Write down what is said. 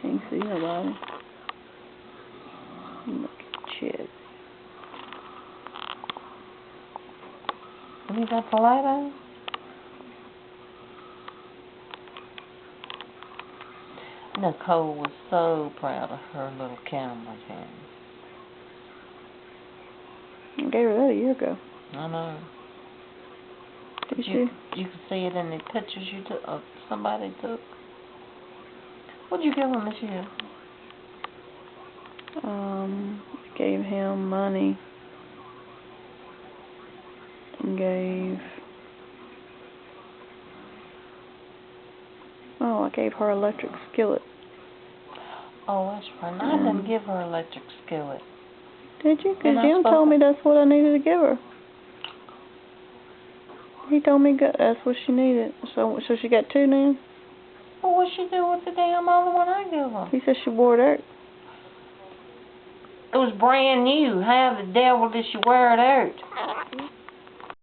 Can't see nobody. Look at Chad. You got the light on? Nicole was so proud of her little camera hand. I gave her that a year ago. I know. Did You can see it in the pictures you took. Somebody took. What'd you give him this year? Gave him money. And I gave her electric skillet. Oh, that's right. I didn't give her electric skillet. Did you? Because Jim told me that's what I needed to give her. He told me that's what she needed. So she got two now? Well, what'd she do with the damn other one I gave her? He said she wore it out. It was brand new. How the devil did she wear it out?